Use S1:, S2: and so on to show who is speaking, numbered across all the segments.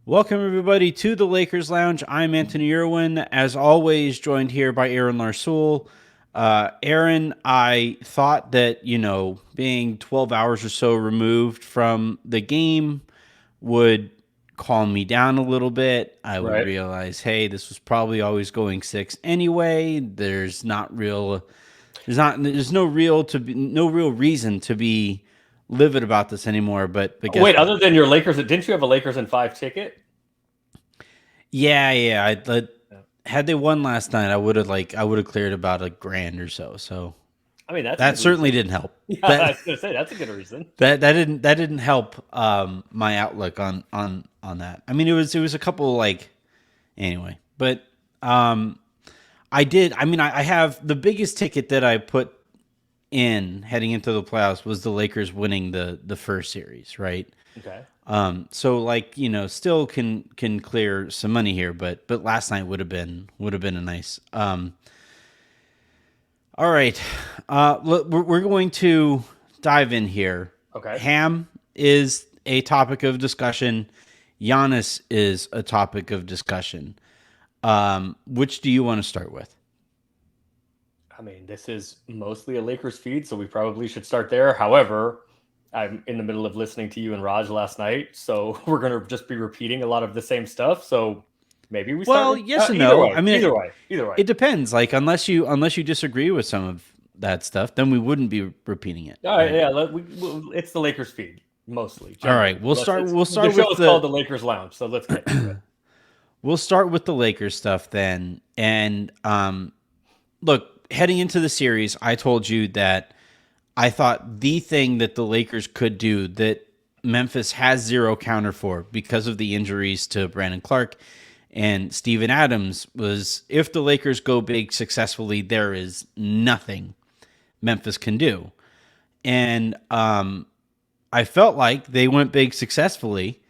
S1: Welcome, everybody, to the Lakers Lounge. I'm Anthony Irwin, as always, joined here by Aaron Larsoul. Aaron, I thought that, being 12 hours or so removed from the game would calm me down a little bit. I would
S2: Right.
S1: realize, hey, this was probably always going six anyway. There's no real reason to be livid about this anymore. But guess
S2: Wait,
S1: what?
S2: other than your Lakers, didn't you have a Lakers in 5 ticket?
S1: Yeah.
S2: Yeah.
S1: Had they won last night, I would have cleared about $1,000 or so. So
S2: I mean, that's a
S1: that
S2: good
S1: certainly
S2: reason.
S1: didn't help.
S2: Yeah, I
S1: That
S2: was gonna say that's a good reason.
S1: that didn't help my outlook on that. I mean, it was a couple anyway, but um I did. I mean, I have the biggest ticket that I put in heading into the playoffs was the Lakers winning the first series, right?
S2: Okay.
S1: So still can clear some money here, but last night would have been a nice. All right, look, we're going to dive in here.
S2: Okay.
S1: Ham is a topic of discussion. Giannis is a topic of discussion. Which do you want to start with?
S2: I mean, this is mostly a Lakers feed, so we probably should start there. However, I'm in the middle of listening to you and Raj last night, so we're gonna just be repeating a lot of the same stuff. So maybe we start
S1: Well,
S2: with
S1: yes and
S2: either
S1: no.
S2: way.
S1: I mean,
S2: Either way. Either way.
S1: it depends. Like unless you disagree with some of that stuff, then we wouldn't be repeating it,
S2: All right.
S1: right?
S2: Yeah. It's the Lakers feed mostly.
S1: All
S2: Generally,
S1: right, we'll start. We'll
S2: the
S1: start
S2: show
S1: with
S2: is called
S1: the
S2: the Lakers Lounge, so let's get into it.
S1: we'll start with the Lakers stuff then. And look, heading into the series, I told you that I thought the thing that the Lakers could do that Memphis has zero counter for because of the injuries to Brandon Clark and Steven Adams was if the Lakers go big successfully, there is nothing Memphis can do. And I felt like they went big successfully.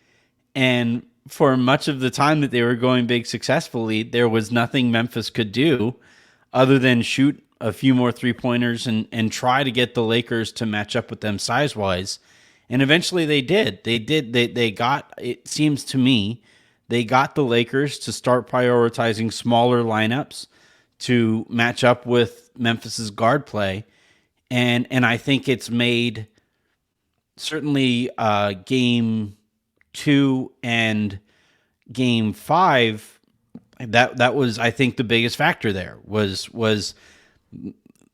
S1: And for much of the time that they were going big successfully, there was nothing Memphis could do other than shoot a few more 3 pointers and try to get the Lakers to match up with them size wise. And eventually they did. They got, it seems to me, they got the Lakers to start prioritizing smaller lineups to match up with Memphis's guard play. And I think it's made certainly game two and game five. That was, I think, the biggest factor there was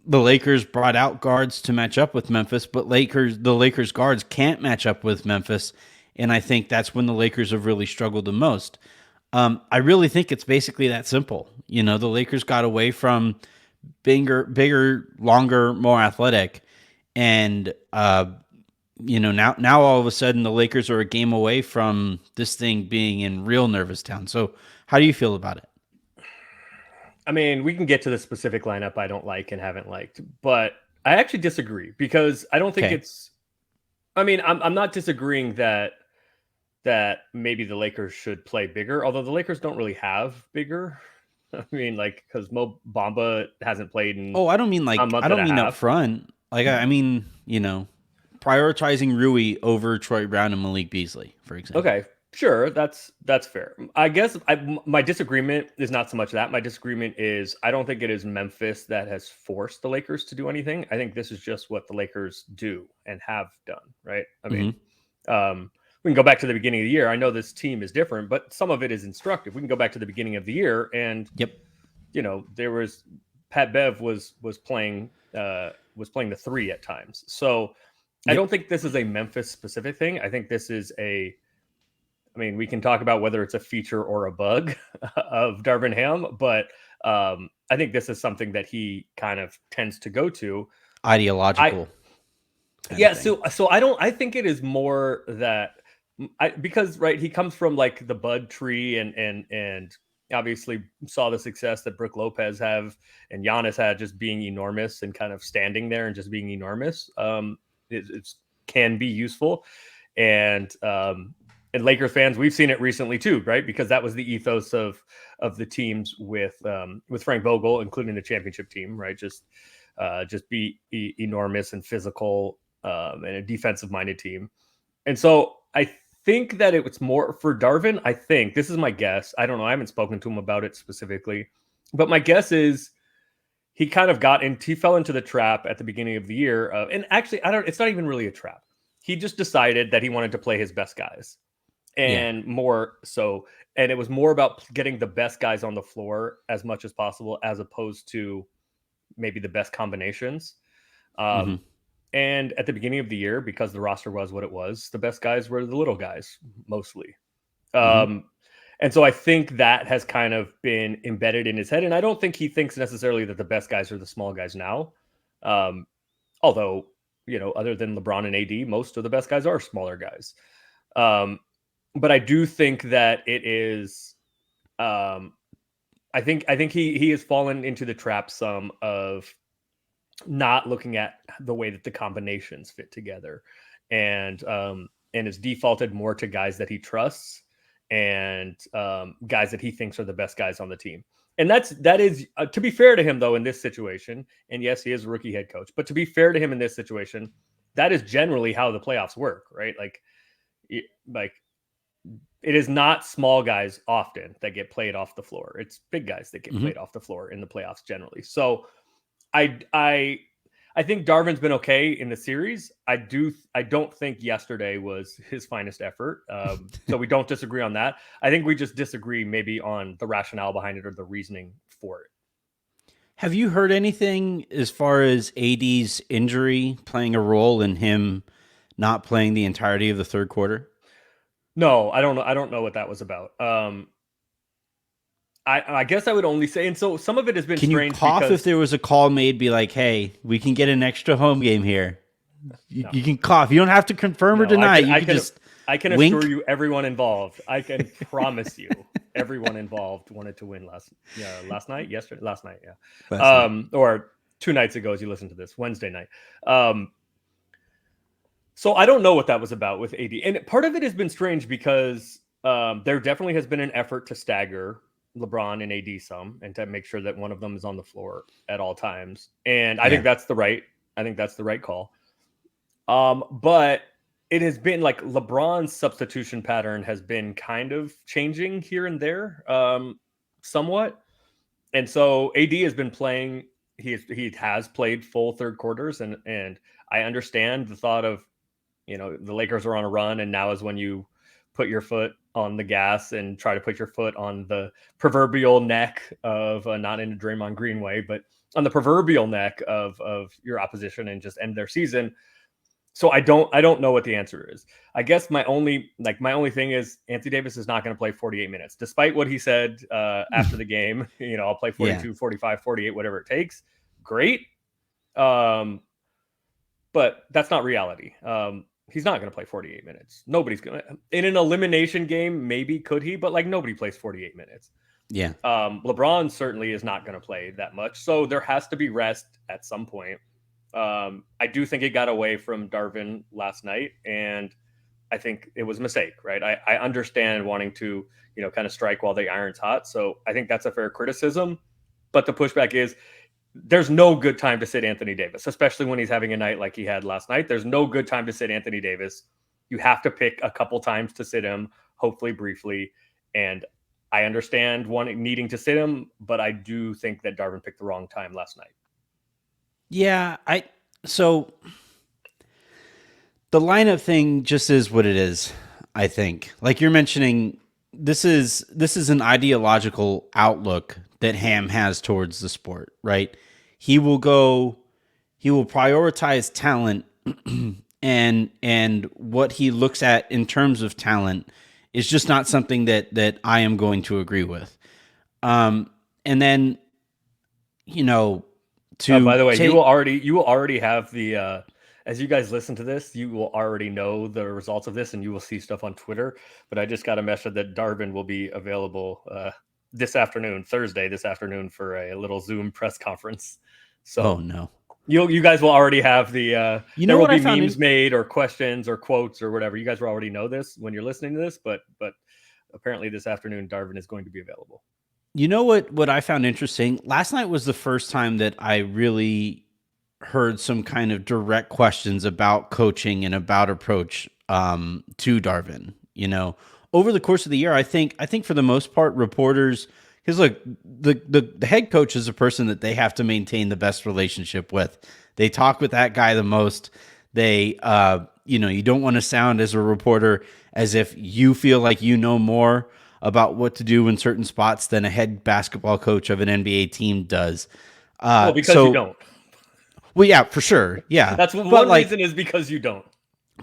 S1: the Lakers brought out guards to match up with Memphis, but the Lakers guards can't match up with Memphis, and I think that's when the Lakers have really struggled the most. I really think it's basically that simple. The Lakers got away from bigger, longer, more athletic, and now all of a sudden the Lakers are a game away from this thing being in real nervous town. So, how do you feel about it?
S2: I mean, we can get to the specific lineup I don't like and haven't liked, but I actually disagree because I don't think
S1: Okay.
S2: it's. I mean, I'm not disagreeing that maybe the Lakers should play bigger, although the Lakers don't really have bigger. I mean, like because Mo Bamba hasn't played in
S1: Oh, I don't mean
S2: a
S1: I
S2: month and
S1: don't
S2: a
S1: mean up
S2: half.
S1: front. I mean, prioritizing Rui over Troy Brown and Malik Beasley, for example.
S2: Okay, sure, that's fair. I guess my disagreement is not so much that. My disagreement is I don't think it is Memphis that has forced the Lakers to do anything. I think this is just what the Lakers do and have done, right? I mean,
S1: Hmm.
S2: we can go back to the beginning of the year. I know this team is different, but some of it is instructive. We can go back to the beginning of the year, and
S1: Yep.
S2: there was Pat Bev was playing the three at times. So I
S1: Yep.
S2: don't think this is a Memphis specific thing. I think this is I mean, we can talk about whether it's a feature or a bug of Darvin Ham, but I think this is something that he kind of tends to go to. I
S1: Ideological kind of
S2: Yeah,
S1: thing.
S2: so I think it is more that because right he comes from like the Bud tree and obviously saw the success that Brooke Lopez have and Giannis had just being enormous and kind of standing there and just being enormous. It's can be useful and Lakers fans, we've seen it recently too, right? Because that was the ethos of the teams with Frank Vogel, including the championship team, right? Just be enormous and physical and a defensive minded team. And so I think that it was more for Darvin. I think this is my guess. I don't know. I haven't spoken to him about it specifically, but my guess is he kind of he fell into the trap at the beginning of the year. And actually, it's not even really a trap. He just decided that he wanted to play his best guys and more so. And it was more about getting the best guys on the floor as much as possible, as opposed to maybe the best combinations. And at the beginning of the year, because the roster was what it was, the best guys were the little guys mostly. And so I think that has kind of been embedded in his head. And I don't think he thinks necessarily that the best guys are the small guys now. Although, other than LeBron and AD, most of the best guys are smaller guys. But I do think that it is, I think he has fallen into the trap some of not looking at the way that the combinations fit together, and has defaulted more to guys that he trusts and guys that he thinks are the best guys on the team. And that is to be fair to him, though, in this situation. And yes, he is a rookie head coach, but to be fair to him in this situation, that is generally how the playoffs work, right? Like it is not small guys often that get played off the floor. It's big guys that get played off the floor in the playoffs generally. So I think Darvin's been okay in the series. I don't think yesterday was his finest effort. So we don't disagree on that. I think we just disagree maybe on the rationale behind it or the reasoning for it.
S1: Have you heard anything as far as AD's injury playing a role in him not playing the entirety of the third quarter?
S2: No, I don't know. I don't know what that was about. I guess I would only say, and so some of it has been strange. Can you
S1: cough if there was a call made, be like, hey, we can get an extra home game here? You can cough. You don't have to confirm or deny.
S2: I can assure you, everyone involved, I can promise you, everyone involved wanted to win last night, or 2 nights ago as you listen to this, Wednesday night. So I don't know what that was about with AD. And part of it has been strange because there definitely has been an effort to stagger LeBron and AD some, and to make sure that one of them is on the floor at all times. And I think that's the right call. But it has been like LeBron's substitution pattern has been kind of changing here and there, somewhat. And so AD has been playing. He has played full third quarters, and I understand the thought of, the Lakers are on a run, and now is when you put your foot on the gas and try to put your foot on the proverbial neck of not in a Draymond Green way, but on the proverbial neck of your opposition and just end their season. So I don't know what the answer is. I guess my only thing is Anthony Davis is not going to play 48 minutes, despite what he said after the game. I'll play 42, 45, 48, whatever it takes. Great. But that's not reality. He's not going to play 48 minutes. Nobody's going to. In an elimination game, maybe could he, but nobody plays 48 minutes.
S1: Yeah.
S2: LeBron certainly is not going to play that much. So there has to be rest at some point. I do think it got away from Darvin last night, and I think it was a mistake, right? I understand wanting to, kind of strike while the iron's hot. So I think that's a fair criticism, but the pushback is there's no good time to sit Anthony Davis, especially when he's having a night like he had last night. There's no good time to sit Anthony Davis. You have to pick a couple times to sit him, hopefully briefly. And I understand needing to sit him, but I do think that Darvin picked the wrong time last night.
S1: Yeah, so the lineup thing just is what it is, I think. Like you're mentioning, this is an ideological outlook that Ham has towards the sport, right? He will prioritize talent and what he looks at in terms of talent is just not something that I am going to agree with. And then,
S2: by the way, you will already have the as you guys listen to this, you will already know the results of this, and you will see stuff on Twitter. But I just got a message that Darvin will be available Thursday this afternoon, for a little Zoom press conference. So,
S1: oh no,
S2: you guys will already have the there will be memes made or questions or quotes or whatever. You guys will already know this when you're listening to this, but apparently this afternoon Darvin is going to be available.
S1: You know what I found interesting? Last night was the first time that I really heard some kind of direct questions about coaching and about approach to Darvin. Over the course of the year, I think for the most part, reporters, because look, the head coach is a person that they have to maintain the best relationship with. They talk with that guy the most. They, you don't want to sound as a reporter as if you feel like you know more about what to do in certain spots than a head basketball coach of an NBA team does.
S2: Well, because you don't.
S1: Well, yeah, for sure. Yeah.
S2: That's one reason is because you don't.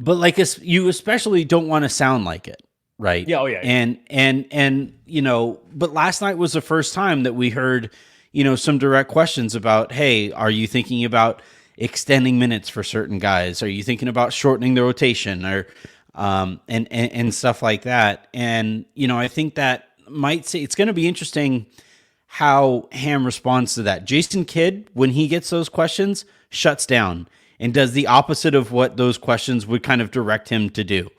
S1: But like, you especially don't want to sound like it. Right.
S2: Yeah. Oh, yeah.
S1: And but last night was the first time that we heard, some direct questions about, hey, are you thinking about extending minutes for certain guys? Are you thinking about shortening the rotation or, and stuff like that? And, I think that might say it's going to be interesting how Ham responds to that. Jason Kidd, when he gets those questions, shuts down and does the opposite of what those questions would kind of direct him to do.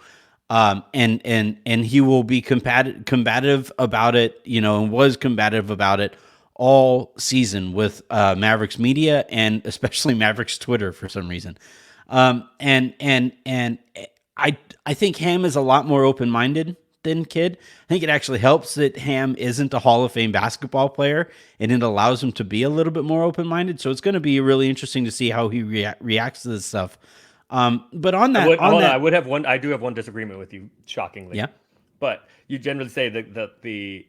S1: And he will be combative about it, and was combative about it all season with Mavericks media and especially Mavericks Twitter for some reason. And I think Ham is a lot more open-minded than Kidd. I think it actually helps that Ham isn't a Hall of Fame basketball player, and it allows him to be a little bit more open-minded. So it's going to be really interesting to see how he reacts to this stuff. But on that,
S2: I do have one disagreement with you, shockingly.
S1: Yeah.
S2: But you generally say that the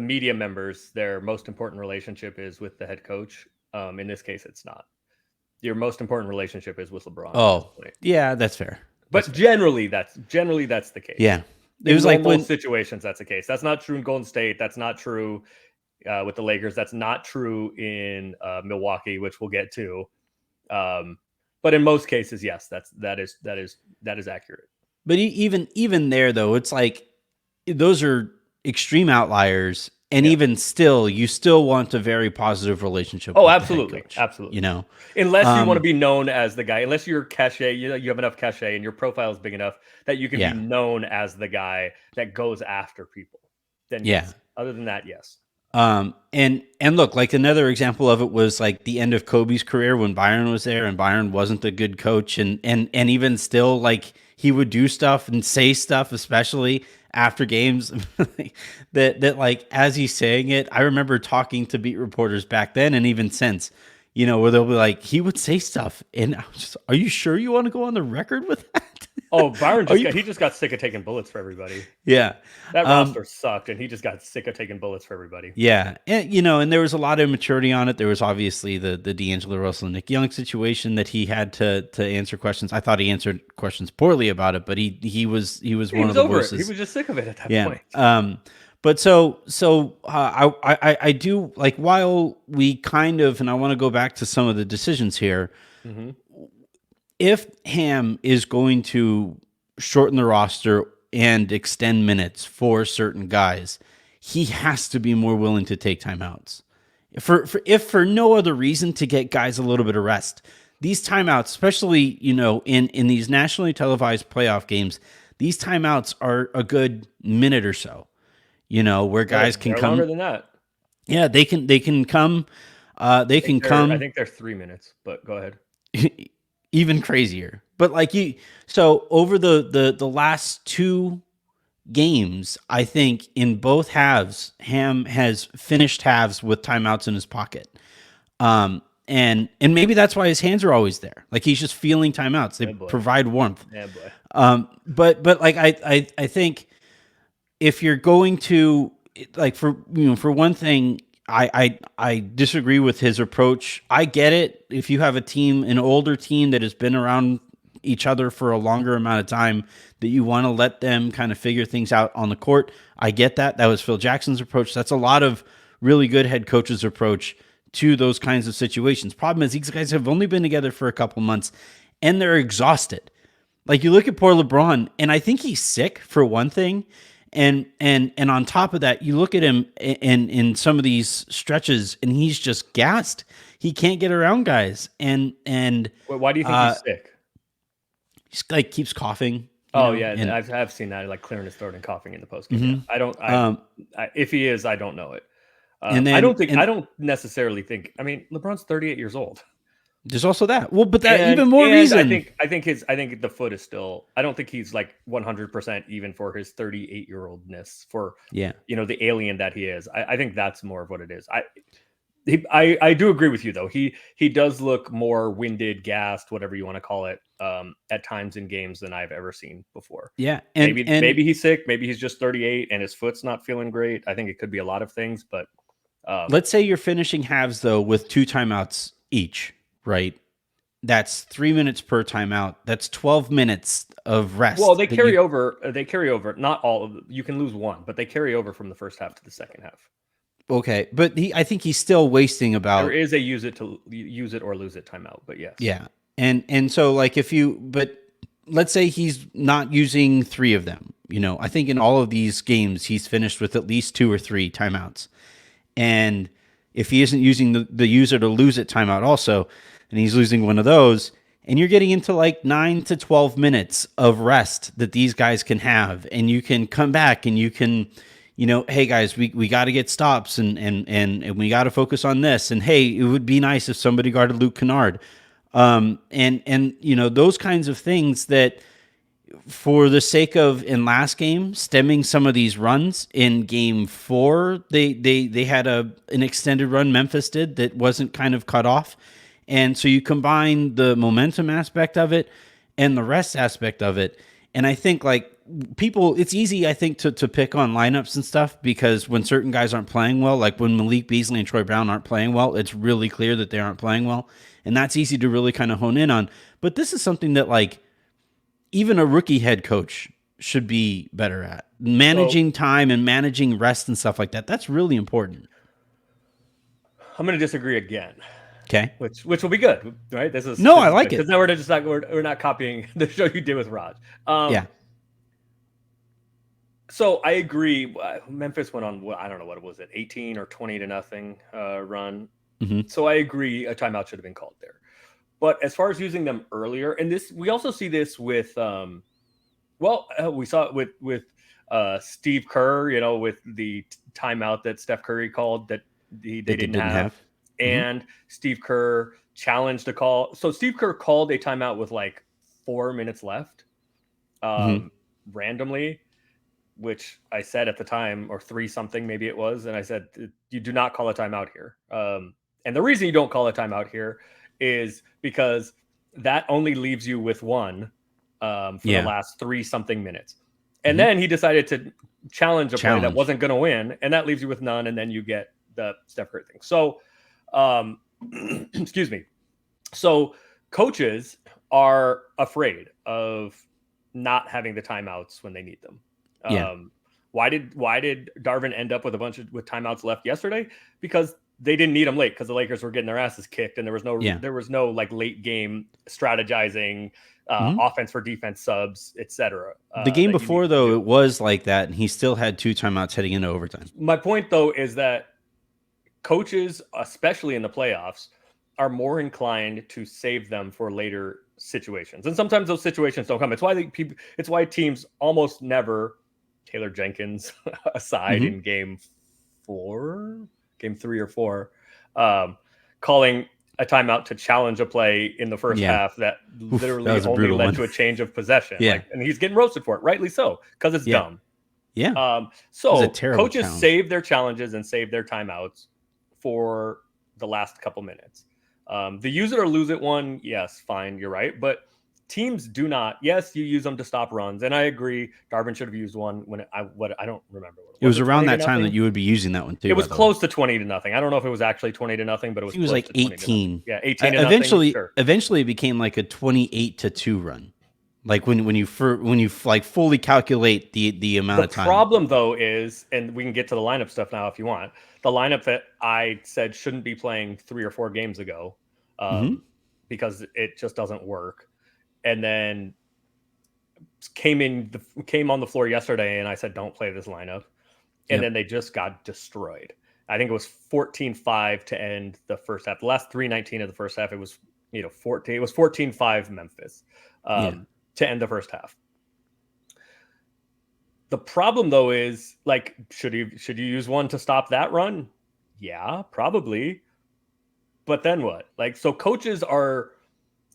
S2: media members, their most important relationship is with the head coach. In this case, it's not. Your most important relationship is with LeBron.
S1: Oh, yeah, that's fair.
S2: But generally, that's the case.
S1: Yeah,
S2: it was like most situations that's the case. That's not true in Golden State. That's not true with the Lakers. That's not true in Milwaukee, which we'll get to. But in most cases, yes, that is accurate.
S1: But even there, though, it's like those are extreme outliers, and even still, you still want a very positive relationship.
S2: Oh, absolutely, absolutely. Unless you want to be known as the guy, unless you're cachet, you have enough cachet, and your profile is big enough that you can be known as the guy that goes after people. Then yes. Other than that, yes.
S1: And look, like another example of it was like the end of Kobe's career when Byron was there, and Byron wasn't a good coach, and even still, like, he would do stuff and say stuff, especially after games that like, as he's saying it, I remember talking to beat reporters back then and even since, where they'll be like, he would say stuff, and I was just, are you sure you want to go on the record with that?
S2: Oh, Byron just got sick of taking bullets for everybody.
S1: Yeah.
S2: That roster sucked, and he just got sick of taking bullets for everybody.
S1: Yeah. And, and there was a lot of immaturity on it. There was obviously the D'Angelo Russell and Nick Young situation that he had to answer questions. I thought he answered questions poorly about it, but he was one of the voices.
S2: He was just sick of it at that point.
S1: But I do, like, while we kind of, and I want to go back to some of the decisions here. Mm-hmm. If Ham is going to shorten the roster and extend minutes for certain guys, he has to be more willing to take timeouts. If for no other reason, to get guys a little bit of rest. These timeouts, especially, in these nationally televised playoff games, these timeouts are a good minute or so, where guys can come
S2: longer than that.
S1: Yeah, they can come. I think
S2: they're 3 minutes, but go ahead.
S1: Even crazier. But so over the last two games, I think in both halves, Ham has finished halves with timeouts in his pocket. And maybe that's why his hands are always there. Like, he's just feeling timeouts. They provide warmth.
S2: Yeah, boy.
S1: But like, I think if you're going to, like, for one thing, I disagree with his approach. I get it. If you have an older team that has been around each other for a longer amount of time, that you want to let them kind of figure things out on the court. I get that. That was Phil Jackson's approach. That's a lot of really good head coaches' approach to those kinds of situations. Problem is, these guys have only been together for a couple months, and they're exhausted. Like, you look at poor LeBron, and I think he's sick, for one thing. And on top of that, you look at him in some of these stretches, and he's just gassed. He can't get around guys. And
S2: why do you think he's sick?
S1: He's like keeps coughing.
S2: Oh yeah, and I've seen that, like clearing his throat and coughing in the post game. Mm-hmm. If he is, I don't know it. I don't necessarily think. I mean, LeBron's 38 years old.
S1: There's also that. Well, but that
S2: And
S1: even more reason.
S2: I think the foot is still. I don't think he's like 100% even for his 38-year-oldness. For
S1: Yeah.
S2: the alien that he is. I think that's more of what it is. I do agree with you though. He does look more winded, gassed, whatever you want to call it, at times in games than I've ever seen before.
S1: Yeah.
S2: Maybe he's sick. Maybe he's just 38 and his foot's not feeling great. I think it could be a lot of things, but
S1: let's say you're finishing halves though with 2 timeouts each, right? That's 3 minutes per timeout. That's 12 minutes of rest.
S2: Well, they carry over. They carry over. Not all of them. You can lose one, but they carry over from the first half to the second half.
S1: Okay, but I think he's still wasting about.
S2: There is a use it or lose it timeout, but yes.
S1: Yeah, and so like but let's say he's not using 3 of them. I think in all of these games he's finished with at least 2 or 3 timeouts, and if he isn't using the use it or lose it timeout also, and he's losing one of those, and you're getting into like 9 to 12 minutes of rest that these guys can have, and you can come back and you can, hey guys, we got to get stops and we got to focus on this, and hey, it would be nice if somebody guarded Luke Kennard, and those kinds of things that, for the sake of, in last game, stemming some of these runs. In game 4, they had an extended run, Memphis did, that wasn't kind of cut off. And so you combine the momentum aspect of it and the rest aspect of it. And I think like people, it's easy, I think, to pick on lineups and stuff, because when certain guys aren't playing well, like when Malik Beasley and Troy Brown aren't playing well, it's really clear that they aren't playing well. And that's easy to really kind of hone in on. But this is something that like even a rookie head coach should be better at. Managing time and managing rest and stuff like that. That's really important.
S2: I'm going to disagree again.
S1: Okay.
S2: Which will be good, right?
S1: I like it.
S2: Because now we're not copying the show you did with Raj.
S1: Yeah.
S2: So I agree. Memphis went on, I don't know what it was, 18 or 20-0 run.
S1: Mm-hmm.
S2: So I agree a timeout should have been called there. But as far as using them earlier, and we also see this with, we saw it with Steve Kerr, with the timeout that Steph Curry called that they didn't have. And Steve Kerr challenged a call. So Steve Kerr called a timeout with like 4 minutes left, randomly, which I said at the time, or 3 something, maybe it was. And I said, you do not call a timeout here. And the reason you don't call a timeout here is because that only leaves you with one for the last 3 something minutes. And then he decided to challenge a play that wasn't going to win. And that leaves you with none. And then you get the Steph Curry thing. So, excuse me. So coaches are afraid of not having the timeouts when they need them. Why did Darvin end up with with timeouts left yesterday? Because they didn't need them late, because the Lakers were getting their asses kicked, and there was no like late game strategizing, offense for defense subs, etc.
S1: The game before though, it was like that, and he still had 2 timeouts heading into overtime.
S2: My point though is that coaches, especially in the playoffs, are more inclined to save them for later situations, and sometimes those situations don't come. It's why teams almost never, Taylor Jenkins aside, in game 3 or 4, calling a timeout to challenge a play in the first half that literally only led to a change of possession. And he's getting roasted for it, rightly so, because it's dumb. So coaches save their challenges and save their timeouts for the last couple minutes. The use it or lose it one, yes, fine, you're right. But teams do not. Yes, you use them to stop runs, and I agree. Darvin should have used one when I don't remember.
S1: It was around that time that you would be using that one too.
S2: It was close to 20-0. I don't know if it was actually 20-0, but it was
S1: like 18.
S2: Yeah, 18.
S1: Eventually, it became like a 28-2 run. Like when you like fully calculate the amount of time.
S2: The problem though is, and we can get to the lineup stuff now if you want. The lineup that I said shouldn't be playing 3 or 4 games ago, because it just doesn't work. And then came on the floor yesterday, and I said, don't play this lineup. And then they just got destroyed. I think it was 14-5 to end the first half. The last 3:19 of the first half, it was 14. It was 14-5 Memphis to end the first half. The problem though is, like, should you use one to stop that run? Yeah, probably. but then what? Like, so coaches are,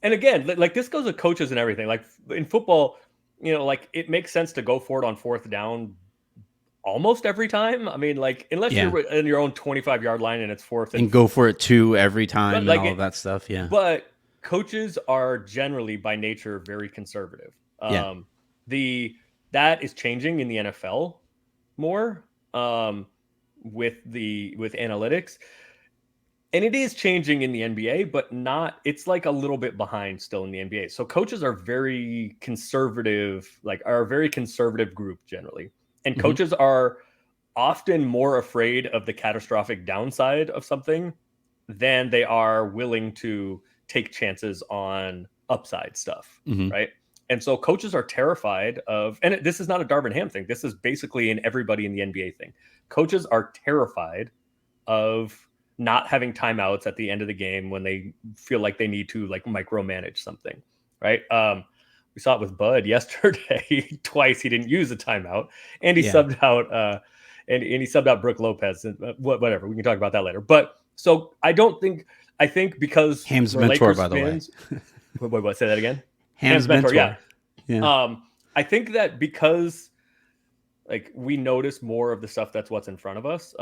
S2: and again, like this goes with coaches and everything. Like in football, like it makes sense to go for it on fourth down almost every time. I mean, like unless
S1: Yeah.
S2: you're in your own 25-yard line and it's fourth
S1: And go for it too every time and
S2: like
S1: all of that stuff. Yeah.
S2: But coaches are generally by nature very conservative.
S1: Yeah.
S2: That is changing in the NFL more with analytics. And it is changing in the NBA, but not, it's like a little bit behind still in the NBA. So coaches are very conservative, are a very conservative group generally. And coaches are often more afraid of the catastrophic downside of something than they are willing to take chances on upside stuff, right? And so coaches are terrified of, and this is not a Darvin Ham thing. This is basically an everybody in the NBA thing. Coaches are terrified of not having timeouts at the end of the game when they feel like they need to like micromanage something, right? We saw it with Bud yesterday. Twice he didn't use a timeout, and he subbed out and he subbed out Brook Lopez. And whatever, we can talk about that later. But so I think because
S1: Ham's mentor,
S2: Lakers
S1: by the
S2: fans, way. Wait, say that again.
S1: Ham's mentor.
S2: Yeah. I think that because like we notice more of the stuff that's what's in front of us.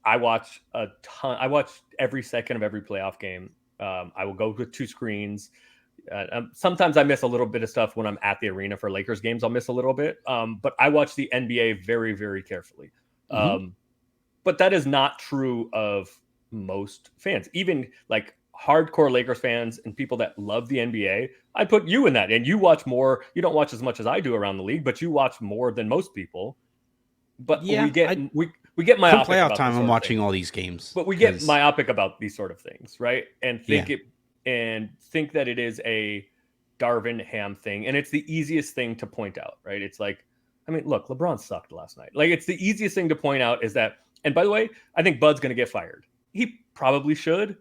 S2: I watch a ton. I watch every second of every playoff game. I will go with two screens. Sometimes I miss a little bit of stuff when I'm at the arena for Lakers games. I'll miss a little bit. But I watch the NBA very, very carefully. But that is not true of most fans, even like hardcore Lakers fans and people that love the NBA. I put you in that, and you watch more. You don't watch as much as I do around the league, but you watch more than most people. But we get myopic.
S1: Playoff time, I'm watching all these games,
S2: but we get myopic about these sort of things, right? And think that it is a Darvin Ham thing, and it's the easiest thing to point out, right? It's like, I mean, look, LeBron sucked last night. Like, it's the easiest thing to point out is that. And by the way, I think Bud's going to get fired. He probably should,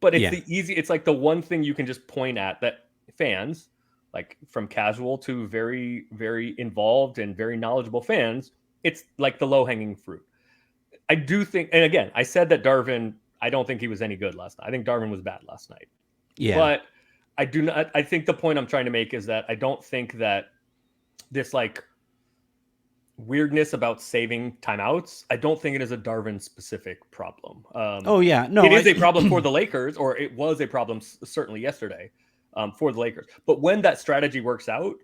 S2: but it's like the one thing you can just point at that fans, like from casual to very, very involved and very knowledgeable fans, it's like the low-hanging fruit. I do think, and again, I said that Darvin, I don't think he was any good last night. I think Darvin was bad last night. Yeah. But I think the point I'm trying to make is that I don't think that this like weirdness about saving timeouts, I don't think it is a Darvin specific problem. It is a problem for the Lakers, or it was a problem certainly yesterday for the Lakers. But when that strategy works out,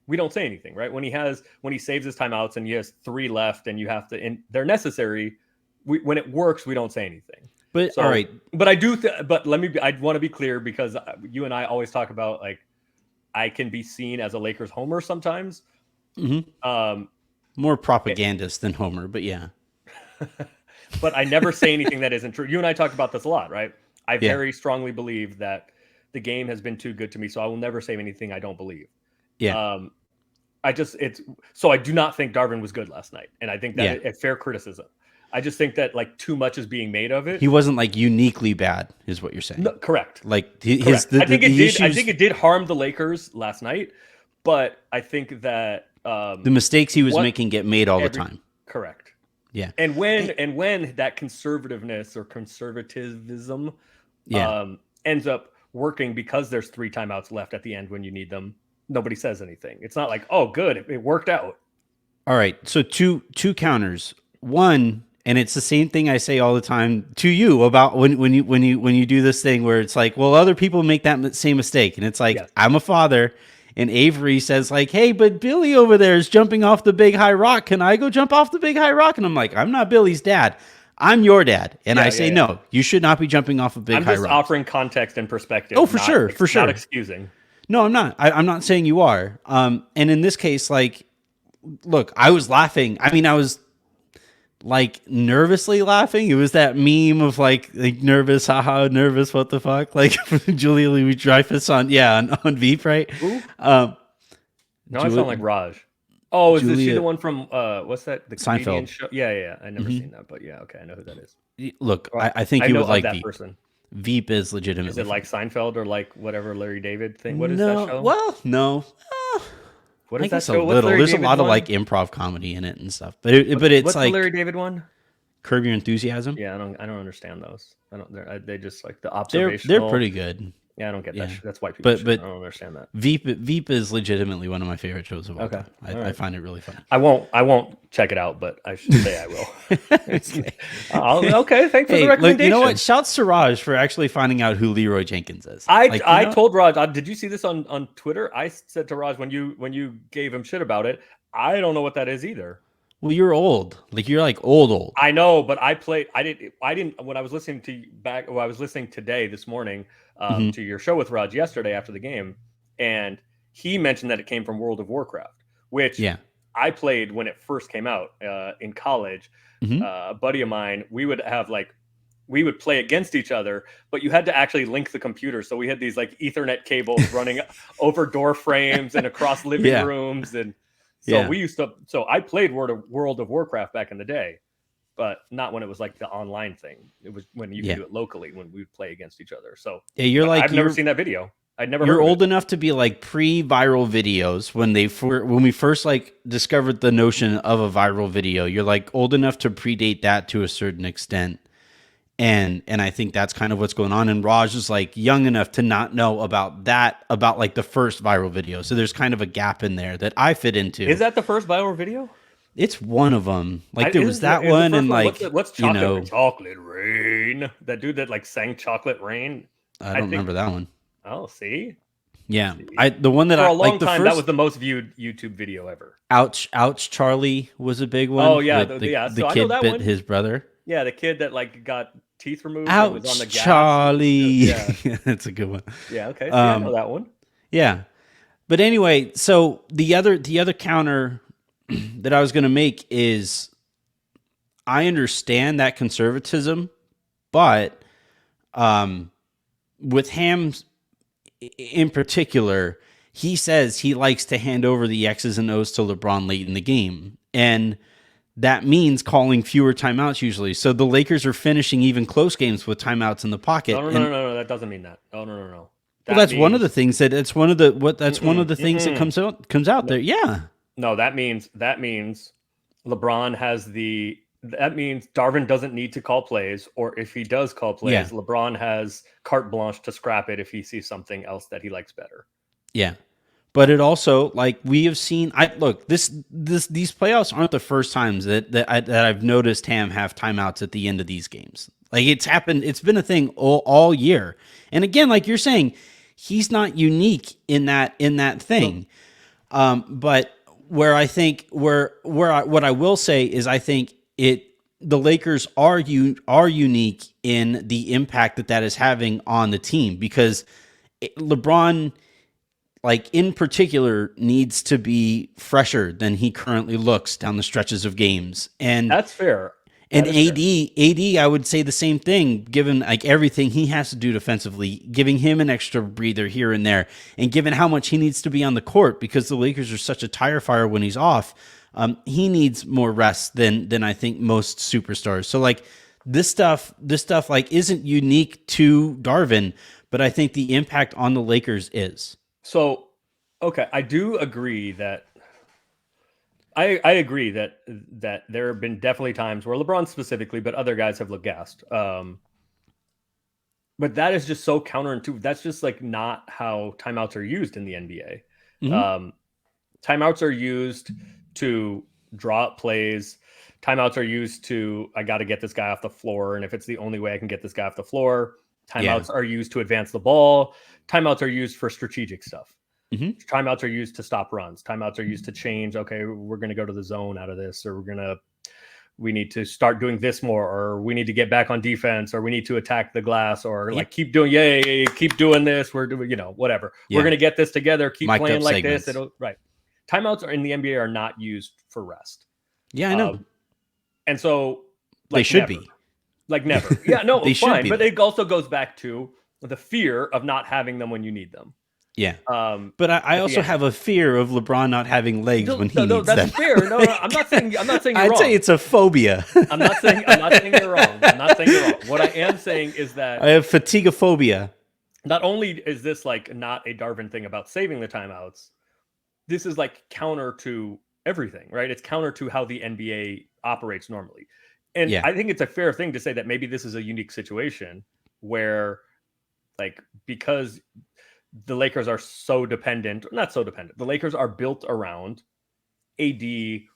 S2: we don't say anything, right? When he saves his timeouts and he has 3 left and you have to, and they're necessary. When it works, we don't say anything.
S1: But all right.
S2: But I do, but I want to be clear because you and I always talk about like, I can be seen as a Lakers homer sometimes.
S1: More propagandist than homer, but yeah.
S2: But I never say anything that isn't true. You and I talked about this a lot, right? I very strongly believe that the game has been too good to me, so I will never say anything I don't believe. Yeah. I do not think Darvin was good last night, and I think that a fair criticism. I just think that like too much is being made of it.
S1: He wasn't like uniquely bad, is what you're saying.
S2: No, correct.
S1: Like
S2: correct. I think it did harm the Lakers last night, but I think that
S1: the mistakes he was making get made all the time.
S2: Correct.
S1: Yeah.
S2: And when that conservativeness or conservatism ends up working because there's 3 timeouts left at the end when you need them, nobody says anything. It's not like, oh, good, it worked out.
S1: All right. So two counters. One, and it's the same thing I say all the time to you about when you do this thing where it's like, well, other people make that same mistake, and it's like, I'm a father. And Avery says like, hey, but Billy over there is jumping off the big high rock. Can I go jump off the big high rock? And I'm like, I'm not Billy's dad. I'm your dad. And I say, no, you should not be jumping off a big high rock. I'm just
S2: offering context and perspective.
S1: Oh, for sure.
S2: Not excusing.
S1: No, I'm not. I'm not saying you are. And in this case, like, look, I was laughing. I mean, I was like nervously laughing. It was that meme of like nervous, haha, nervous, what the fuck, like Julia Louis-Dreyfus on Veep, right?
S2: I sound like Raj. Oh, is she the one from what's that? The
S1: Seinfeld
S2: show? Yeah. I never seen that, but yeah, okay, I know who that is.
S1: Look, I think you would like
S2: that
S1: Veep.
S2: Person.
S1: Veep is legitimately.
S2: Is it like Seinfeld or like whatever Larry David thing? What is that show?
S1: Well, no.
S2: What is
S1: I guess
S2: that show?
S1: a little. There's a lot of like improv comedy in it and stuff, but it's
S2: what's
S1: like
S2: the Larry David one?
S1: Curb Your Enthusiasm.
S2: Yeah, I don't understand those. I don't. They just like the
S1: They're
S2: observational.
S1: pretty good.
S2: Yeah, I don't get that.
S1: Yeah.
S2: That's white people shit.
S1: But
S2: I don't understand that.
S1: Veep is legitimately one of my favorite shows of all
S2: Okay.
S1: time.
S2: All right.
S1: I find it really funny.
S2: I won't check it out, but I should say I will. Okay, thanks for the recommendation.
S1: Look, you know what? Shouts to Raj for actually finding out who Leroy Jenkins is.
S2: I told Raj. Did you see this on Twitter? I said to Raj when you gave him shit about it. I don't know what that is either.
S1: Well, you're old. Like you're like old.
S2: I know, but I didn't when I was listening to I was listening today this morning to your show with Raj yesterday after the game, and he mentioned that it came from World of Warcraft, which I played when it first came out in college. A buddy of mine, we would play against each other, but you had to actually link the computer. So we had these like Ethernet cables running over door frames and across living rooms. And so I played World of Warcraft back in the day, but not when it was like the online thing. It was when you could do it locally when we would play against each other. So I've never seen that video. I'd never.
S1: You're old enough to be like pre-viral videos when we first like discovered the notion of a viral video. You're like old enough to predate that to a certain extent. And I think that's kind of what's going on. And Raj is like young enough to not know about like the first viral video. So there's kind of a gap in there that I fit into.
S2: Is that the first viral video?
S1: It's one of them. Like there was that one, and like
S2: what's Chocolate Rain? That dude that like sang Chocolate Rain.
S1: I don't remember that one.
S2: Oh, see.
S1: Yeah, the one that
S2: for a long time that was the most viewed YouTube video ever.
S1: Ouch, Charlie was a big one.
S2: Oh yeah,
S1: the
S2: so
S1: kid
S2: I know that
S1: bit
S2: one.
S1: his brother.
S2: Yeah, the kid that like got teeth removed.
S1: Ouch,
S2: and was on the gas.
S1: Charlie. Yeah, that's a good one.
S2: Yeah, okay. I know that one.
S1: Yeah, but anyway, so the other counter that I was going to make is I understand that conservatism, but with Ham in particular, he says he likes to hand over the X's and O's to LeBron late in the game, and that means calling fewer timeouts usually. So the Lakers are finishing even close games with timeouts in the pocket.
S2: No. That doesn't mean that. No.
S1: That's one of the things that it's one of the one of the things that comes out there. Yeah.
S2: No, that means LeBron has that means Darvin doesn't need to call plays, or if he does call plays, LeBron has carte blanche to scrap it if he sees something else that he likes better.
S1: Yeah. But it also, like we have seen, these playoffs aren't the first times that I've noticed Ham have timeouts at the end of these games. Like it's happened, it's been a thing all year. And again, like you're saying, he's not unique in that thing. But where I think what I will say is I think the Lakers are unique in the impact that is having on the team, because LeBron, like in particular, needs to be fresher than he currently looks down the stretches of games. And
S2: that's fair.
S1: And AD, I would say the same thing, given like everything he has to do defensively, giving him an extra breather here and there, and given how much he needs to be on the court because the Lakers are such a tire fire when he's off. He needs more rest than I think most superstars. So like this stuff like isn't unique to Darvin, but I think the impact on the Lakers is.
S2: So, okay, I do agree that I agree that there have been definitely times where LeBron specifically, but other guys have looked gassed. But that is just so counterintuitive. That's just like not how timeouts are used in the NBA. Mm-hmm. Timeouts are used to draw up plays. Timeouts are used to, I got to get this guy off the floor. And if it's the only way I can get this guy off the floor, timeouts are used to advance the ball. Timeouts are used for strategic stuff. Mm-hmm. Timeouts are used to stop runs. Timeouts are used to change. Okay, we're going to go to the zone out of this, or we need to start doing this more, or we need to get back on defense, or we need to attack the glass, or like keep doing this. We're doing, whatever. Yeah. We're going to get this together. Keep Mic'd playing like segments. This. Right. Timeouts in the NBA are not used for rest.
S1: Yeah, I know.
S2: And so
S1: they should be.
S2: Like never. Yeah, no,
S1: they
S2: fine.
S1: Be.
S2: But it also goes back to the fear of not having them when you need them.
S1: Yeah. But I also have a fear of LeBron not having legs when he needs them.
S2: That's fair. No, I'm not saying you're wrong.
S1: I'd say it's a phobia.
S2: I'm not saying you're wrong. What I am saying is that
S1: I have fatigophobia.
S2: Not only is this like not a Darvin thing about saving the timeouts, this is like counter to everything, right? It's counter to how the NBA operates normally. And
S1: Yeah.
S2: I think it's a fair thing to say that maybe this is a unique situation where, like, because the Lakers are so dependent, not so dependent, the Lakers are built around AD,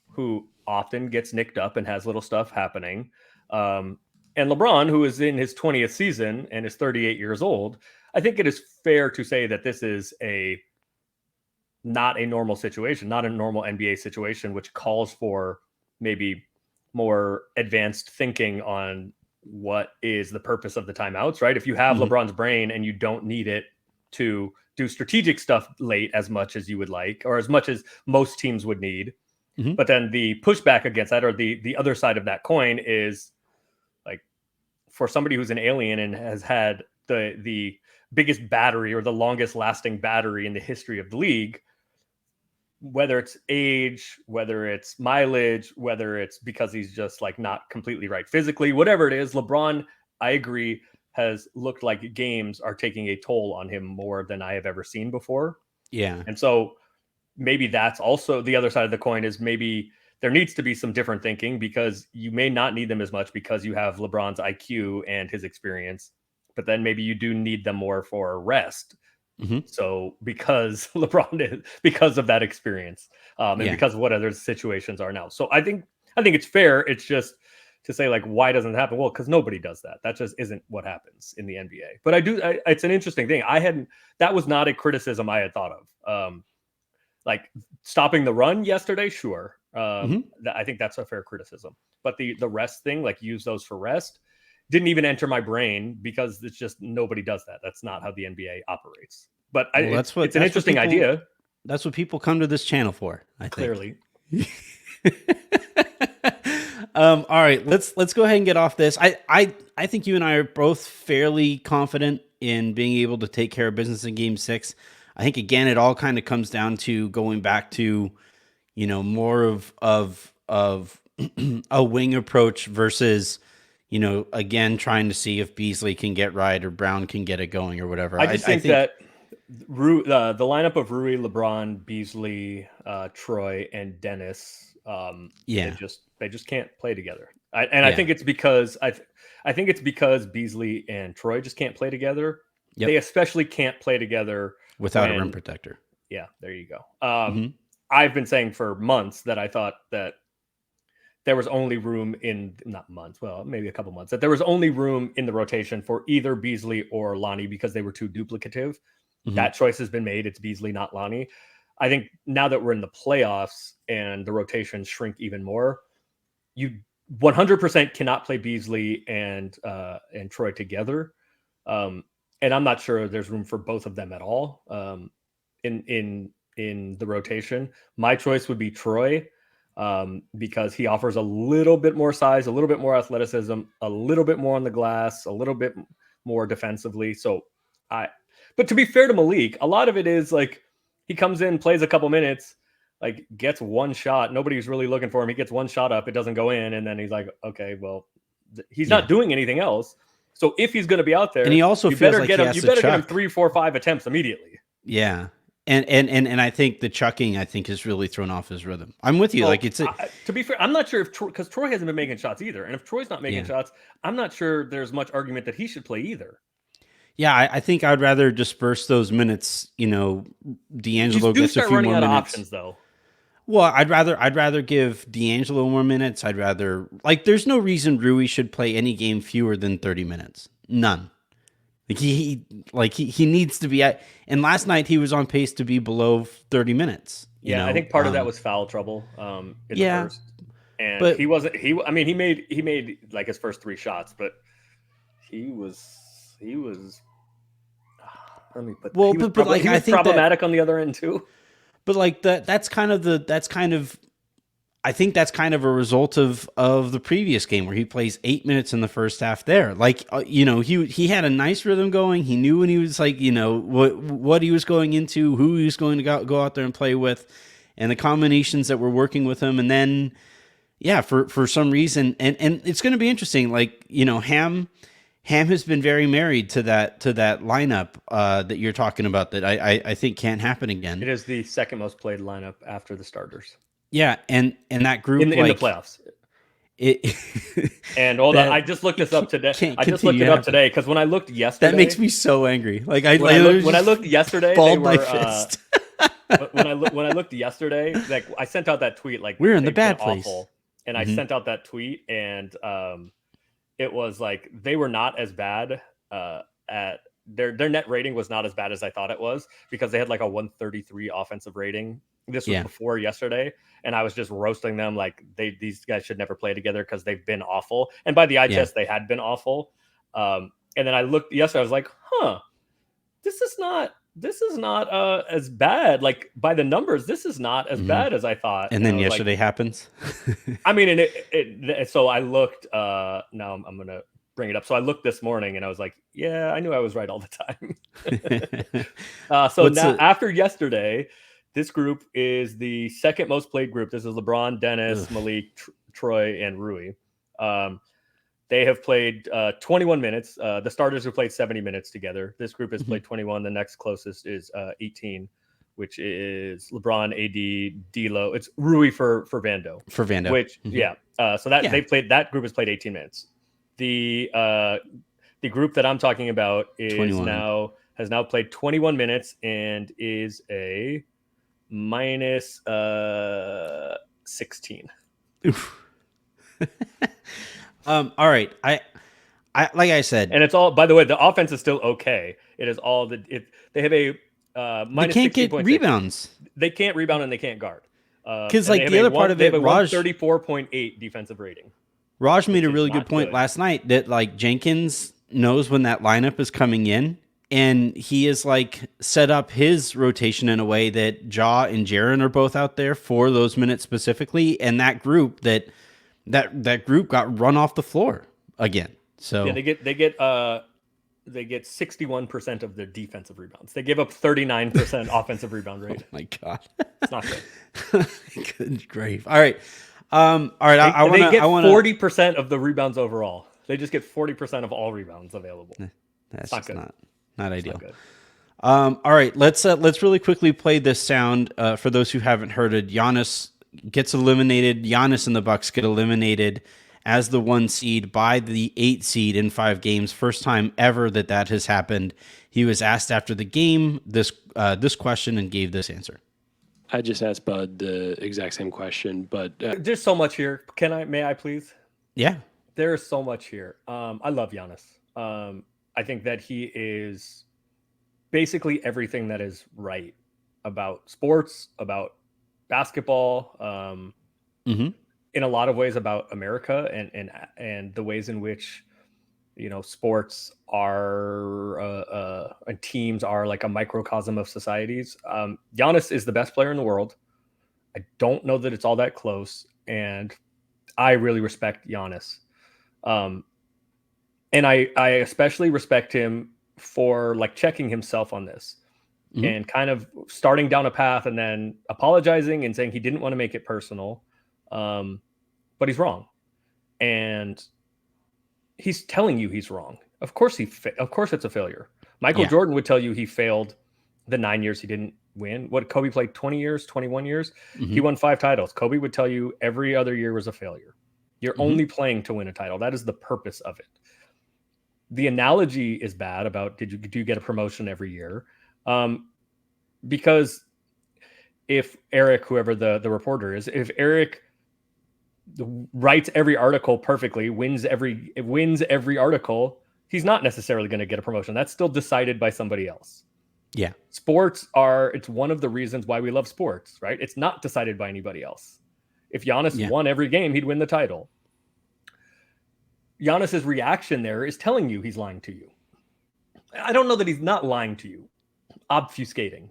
S2: who often gets nicked up and has little stuff happening. And LeBron, who is in his 20th season and is 38 years old. I think it is fair to say that this is not a normal situation, not a normal NBA situation, which calls for maybe more advanced thinking on what is the purpose of the timeouts, right? If you have LeBron's brain and you don't need it to do strategic stuff late as much as you would like, or as much as most teams would need. But then the pushback against that, or the other side of that coin, is like, for somebody who's an alien and has had the biggest battery or the longest lasting battery in the history of the league, whether it's age, whether it's mileage, whether it's because he's just like not completely right physically, whatever it is, LeBron, I agree, has looked like games are taking a toll on him more than I have ever seen before.
S1: Yeah.
S2: And so maybe that's also the other side of the coin, is maybe there needs to be some different thinking, because you may not need them as much because you have LeBron's IQ and his experience, but then maybe you do need them more for rest. So because because of that experience, and because of what other situations are now. So I think it's fair. It's just to say, like, why doesn't it happen? Well, because nobody does that. That just isn't what happens in the NBA. But it's an interesting thing. That was not a criticism I had thought of. Like stopping the run yesterday, sure. I think that's a fair criticism. But the rest thing, like use those for rest, didn't even enter my brain, because it's just nobody does that. That's not how the NBA operates. But it's an interesting idea.
S1: That's what people come to this channel for, I think.
S2: Clearly.
S1: All right, let's go ahead and get off this. I think you and I are both fairly confident in being able to take care of business in Game 6. I think, again, it all kind of comes down to going back to, more of a wing approach versus, again, trying to see if Beasley can get right or Brown can get it going or whatever.
S2: I think that the lineup of Rui, LeBron, Beasley, Troy, and Dennis, they just can't play together. I think it's because I think it's because Beasley and Troy just can't play together. Yep. They especially can't play together
S1: without a rim protector.
S2: Yeah, there you go. I've been saying for months that I thought that there was only room maybe a couple months, that there was only room in the rotation for either Beasley or Lonnie, because they were too duplicative. That choice has been made. It's Beasley, not Lonnie. I think now that we're in the playoffs and the rotations shrink even more, you 100% cannot play Beasley and Troy together. And I'm not sure there's room for both of them at all in the rotation. My choice would be Troy, because he offers a little bit more size, a little bit more athleticism, a little bit more on the glass, a little bit more defensively. But to be fair to Malik, a lot of it is like he comes in, plays a couple minutes, like gets one shot. Nobody's really looking for him. He gets one shot up, it doesn't go in, and then he's like, okay, well, he's not doing anything else. So if he's going to be out there,
S1: and he also feels like he has to
S2: get him 3, 4, 5 attempts immediately.
S1: Yeah. And I think the chucking, has really thrown off his rhythm. I'm with you.
S2: To be fair, I'm not sure because Troy hasn't been making shots either. And if Troy's not making shots, I'm not sure there's much argument that he should play either.
S1: Yeah, I think I'd rather disperse those minutes. D'Angelo gets a few more minutes.
S2: Options, though.
S1: Well, I'd rather give D'Angelo more minutes. I'd rather, there's no reason Rui should play any game fewer than 30 minutes. None. He needs to be at, and last night he was on pace to be below 30 minutes.
S2: I think part of that was foul trouble. In the first, and but he wasn't. He made like his first 3 shots, but he was. Let me put. Well, he was problematic on the other end too.
S1: But that's kind of. I think that's kind of a result of the previous game where he plays 8 minutes in the first half there. He had a nice rhythm going. He knew when he was what he was going into, who he was going to go out there and play with, and the combinations that were working with him. And then, for some reason, and it's going to be interesting. Ham has been very married to that lineup that you're talking about that I think can't happen again.
S2: It is the second most played lineup after the starters.
S1: Yeah, and that group
S2: in the playoffs.
S1: it
S2: And hold on,
S1: that
S2: I just looked this up today.
S1: can't
S2: I just looked
S1: continue
S2: it up
S1: happening.
S2: today because when I looked yesterday,
S1: That makes me so angry. Like I
S2: when I looked yesterday, they
S1: balled my
S2: were
S1: fist.
S2: when I looked yesterday, like I sent out that tweet, like
S1: We're in the
S2: they've been
S1: bad place.
S2: awful, and I
S1: Mhm.
S2: sent out that tweet, and it was like they were not as bad at their net rating was not as bad as I thought it was because they had like a 133 offensive rating. This was
S1: Yeah.
S2: before yesterday, and I was just roasting them like these guys should never play together because they've been awful. And by the eye
S1: Yeah.
S2: test, they had been awful. And then I looked yesterday, I was like, huh, this is not as bad. Like by the numbers, this is not as bad as I thought.
S1: And then
S2: I was
S1: yesterday
S2: like,
S1: happens.
S2: I mean, and so I looked. Now I'm gonna bring it up. So I looked this morning, and I was like, yeah, I knew I was right all the time. So now after yesterday, this group is the second most played group. This is LeBron, Dennis, Malik, Troy, and Rui. They have played 21 minutes. The starters have played 70 minutes together. This group has played 21. The next closest is 18, which is LeBron, AD, D'Lo. It's Rui for Vando.
S1: For Vando.
S2: Which so that they played. That group has played 18 minutes. The group that I'm talking about is
S1: 21.
S2: has now played 21 minutes and is a minus 16.
S1: Oof. All right. I like I said,
S2: and it's all. By the way, the offense is still okay. It is all they have a minus.
S1: They can't get rebounds.
S2: They can't rebound and they can't guard.
S1: Because like the other part of it, Raj
S2: 34.8 defensive rating.
S1: Raj made a really good point last night that like Jenkins knows when that lineup is coming in, and he is like set up his rotation in a way that Ja and Jaren are both out there for those minutes specifically, and that group that group got run off the floor again. So
S2: yeah, they get 61% of their defensive rebounds. They give up 39% offensive rebound rate.
S1: Oh my God,
S2: it's not good.
S1: Good grief! All right, all right.
S2: They get 40% of the rebounds overall. They just get 40% of all rebounds available.
S1: That's not good. Not ideal.
S2: Not
S1: all right, let's really quickly play this sound for those who haven't heard it. Giannis gets eliminated. Giannis and the Bucks get eliminated as the 1 seed by the 8 seed in 5 games. First time ever that has happened. He was asked after the game this question and gave this answer.
S3: I just asked Bud the exact same question, but
S2: there's so much here. May I please?
S1: Yeah.
S2: There's so much here. I love Giannis. I think that he is basically everything that is right about sports, about basketball, in a lot of ways about America and the ways in which, sports are and teams are like a microcosm of societies. Giannis is the best player in the world. I don't know that it's all that close, and I really respect Giannis. And I especially respect him for like checking himself on this and kind of starting down a path and then apologizing and saying he didn't want to make it personal. But he's wrong. And he's telling you he's wrong. Of course of course it's a failure. Michael Jordan would tell you he failed the 9 years he didn't win. What, Kobe played 20 years, 21 years? He won 5 titles. Kobe would tell you every other year was a failure. You're only playing to win a title. That is the purpose of it. The analogy is bad about do you get a promotion every year? Because if Eric, whoever the reporter is, if Eric writes every article perfectly, wins every article, he's not necessarily going to get a promotion. That's still decided by somebody else.
S1: Yeah.
S2: It's one of the reasons why we love sports, right? It's not decided by anybody else. If Giannis won every game, he'd win the title. Giannis's reaction there is telling you he's lying to you. I don't know that he's not lying to you, obfuscating.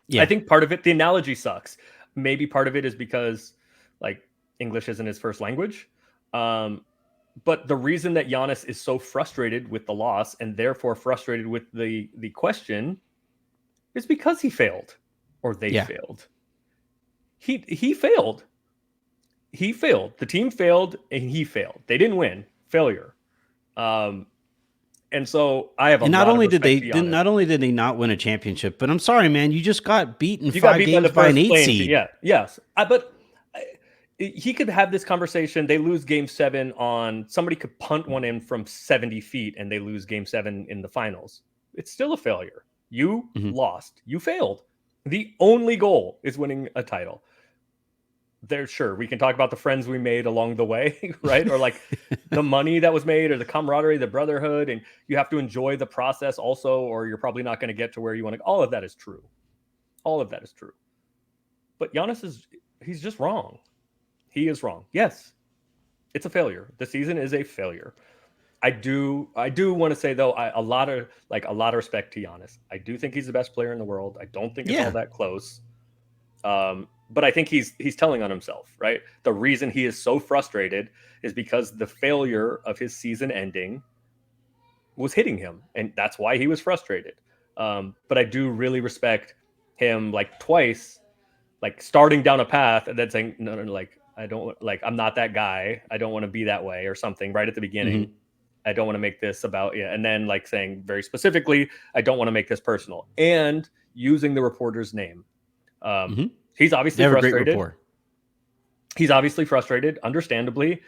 S2: Yeah. I think part of it, the analogy sucks. Maybe part of it is because like English isn't his first language. But the reason that Giannis is so frustrated with the loss and therefore frustrated with the question is because he failed or they failed. He failed. He failed. The team failed and he failed. They didn't win. Failure. And so I have a
S1: not
S2: lot
S1: only
S2: of
S1: did
S2: respect
S1: they not only did they not win a championship, but I'm sorry, man, you just got beaten 5 games
S2: by
S1: by an 8 seed.
S2: Yeah. Yes. But he could have this conversation. They lose game 7 on somebody could punt one in from 70 feet and they lose game 7 in the finals. It's still a failure. You lost. You failed. The only goal is winning a title. Sure, we can talk about the friends we made along the way, right? Or like the money that was made or the camaraderie, the brotherhood, and you have to enjoy the process also, or you're probably not going to get to where you want to go. All of that is true. All of that is true. But Giannis he's just wrong. He is wrong. Yes, it's a failure. The season is a failure. I do want to say though, a lot of respect to Giannis. I do think he's the best player in the world. I don't think it's all that close. But I think he's telling on himself, right? The reason he is so frustrated is because the failure of his season ending was hitting him, and that's why he was frustrated. But I do really respect him, like twice, like starting down a path and then saying, no, like I don't I'm not that guy. I don't want to be that way or something right at the beginning. I don't want to make this about and then like saying very specifically, I don't want to make this personal, and using the reporter's name. He's obviously frustrated. He's obviously frustrated, understandably.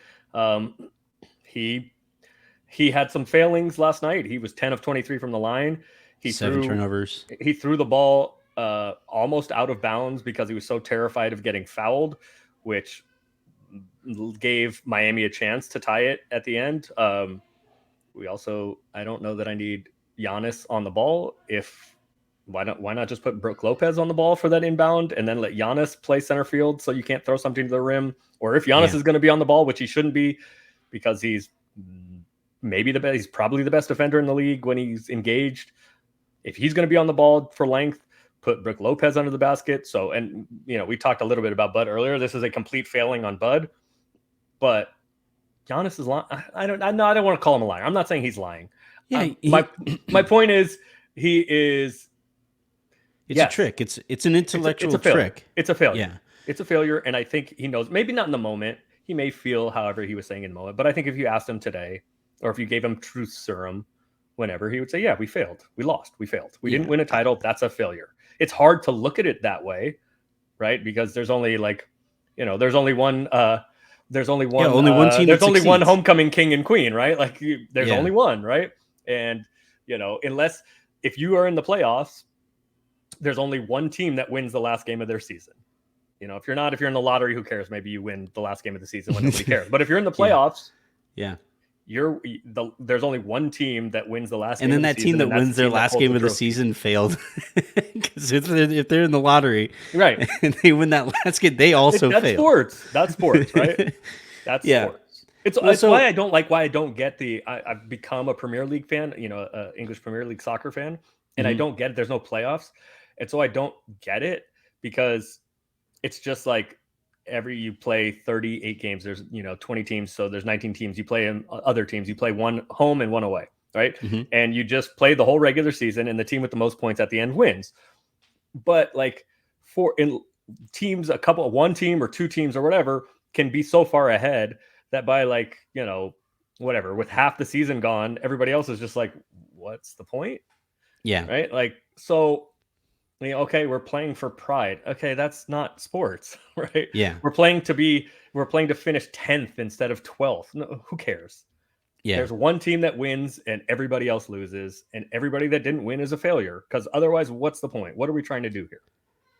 S2: He had some failings last night. He was 10 of 23 from the line. He
S1: 7 turnovers.
S2: He threw the ball almost out of bounds because he was so terrified of getting fouled, which gave Miami a chance to tie it at the end. I don't know that I need Giannis on the ball. Why not just put Brook Lopez on the ball for that inbound and then let Giannis play center field so you can't throw something to the rim? Or if Giannis is going to be on the ball, which he shouldn't be because he's maybe the best, he's probably the best defender in the league when he's engaged. If he's going to be on the ball for length, put Brook Lopez under the basket. So, and we talked a little bit about Bud earlier. This is a complete failing on Bud, but Giannis is lying. I don't want to call him a liar. I'm not saying he's lying. Yeah, my point is he is.
S1: It's a trick. It's an intellectual trick.
S2: It's a failure.
S1: Yeah.
S2: It's a failure. And I think he knows, maybe not in the moment. He may feel however he was saying in the moment. But I think if you asked him today, or if you gave him truth serum, whenever, he would say, yeah, we failed. We lost. We failed. We didn't win a title. That's a failure. It's hard to look at it that way, right? Because there's only there's only one team. There's only one homecoming king and queen, right? Like there's only one, right? And, if you are in the playoffs, there's only one team that wins the last game of their season. If you're in the lottery, who cares? Maybe you win the last game of the season when nobody cares. But if you're in the playoffs, there's only one team that wins the last game of the season. And then that team that wins their last game of the season
S1: failed. Because if they're in the lottery,
S2: right,
S1: and they win that last game, they also fail.
S2: That's sports, right? That's sports. It's why I don't get I've become a Premier League fan, English Premier League soccer fan, and I don't get it. There's no playoffs. And so I don't get it because it's just like you play 38 games. There's, 20 teams. So there's 19 teams. You play in other teams. You play one home and one away, right? And you just play the whole regular season and the team with the most points at the end wins. But like in teams, one team or two teams or whatever can be so far ahead that by whatever, with half the season gone, everybody else is just like, what's the point?
S1: Yeah.
S2: Right. Like, so, okay, we're playing for pride. Okay. That's not sports, right?
S1: Yeah.
S2: We're playing to finish 10th instead of 12th. No, who cares? Yeah. There's one team that wins and everybody else loses, and everybody that didn't win is a failure. Because otherwise, what's the point? What are we trying to do here?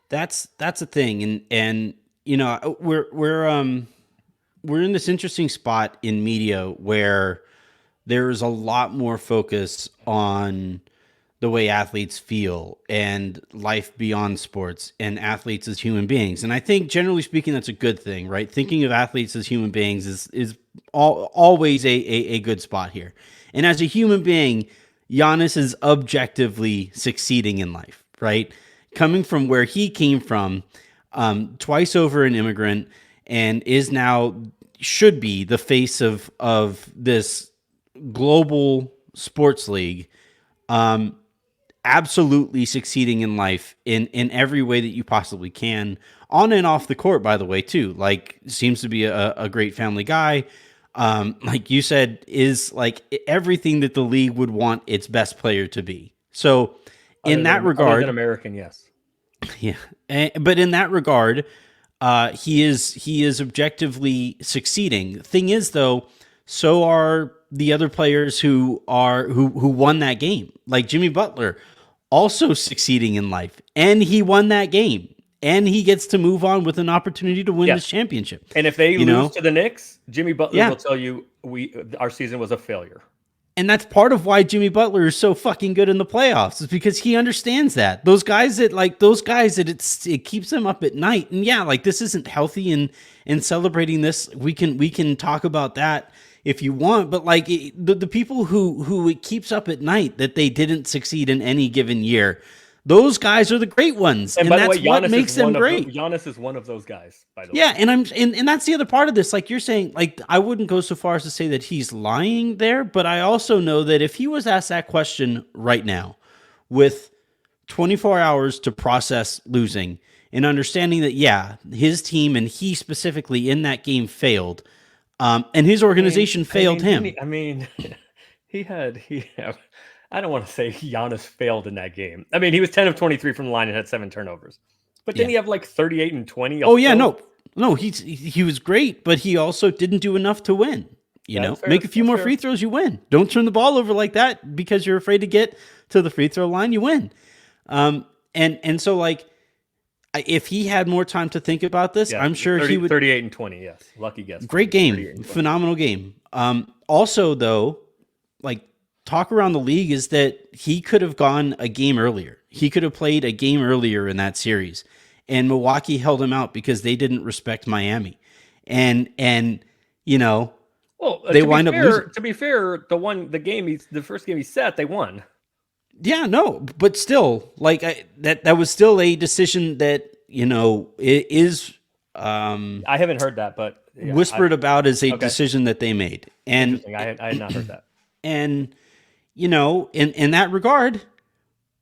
S1: That's a thing. And we're in this interesting spot in media where there's a lot more focus on the way athletes feel and life beyond sports and athletes as human beings. And I think generally speaking, that's a good thing, right? Thinking of athletes as human beings is always a good spot here. And as a human being, Giannis is objectively succeeding in life, right? Coming from where he came from, twice over an immigrant, and should be the face of this global sports league, absolutely succeeding in life in every way that you possibly can, on and off the court, by the way, too. Like, seems to be a great family guy. Like you said, is like everything that the league would want its best player to be. So in that regard,
S2: American, yes.
S1: Yeah. But in that regard, he is objectively succeeding. Thing is, though, so are the other players who won that game. Like Jimmy Butler, also succeeding in life, and he won that game, and he gets to move on with an opportunity to win this championship.
S2: And if they lose to the Knicks, Jimmy Butler will tell you our season was a failure.
S1: And that's part of why Jimmy Butler is so fucking good in the playoffs, is because he understands that. Those guys that it keeps them up at night. And yeah, like this isn't healthy, and celebrating this, we can talk about that if you want, but like the people who it keeps up at night that they didn't succeed in any given year, those guys are the great ones, and that's what makes them great.
S2: Giannis is one of those guys, by the way.
S1: Yeah, and that's the other part of this. Like you're saying, like I wouldn't go so far as to say that he's lying there, but I also know that if he was asked that question right now, with 24 hours to process losing and understanding that his team and he specifically in that game failed, and his organization failed him.
S2: I don't want to say Giannis failed in that game. I mean, he was 10 of 23 from the line and had 7 turnovers. But didn't he have like 38 and 20?
S1: Oh yeah, no, he was great, but he also didn't do enough to win. Make a few more free throws, you win. Don't turn the ball over like that because you're afraid to get to the free throw line, you win. And so like, if he had more time to think about this, I'm sure he would.
S2: 38 and 20, yes. Lucky guess.
S1: Great game. Phenomenal game. Also, though, like, talk around the league is that he could have gone a game earlier. He could have played a game earlier in that series. And Milwaukee held him out because they didn't respect Miami. And
S2: well, they wind up losing. To be fair, the first game he set, they won.
S1: Yeah, no, but still, like that was still a decision that it is.
S2: I haven't heard that, but
S1: whispered about as a decision that they made, and
S2: I had not heard that.
S1: And in that regard,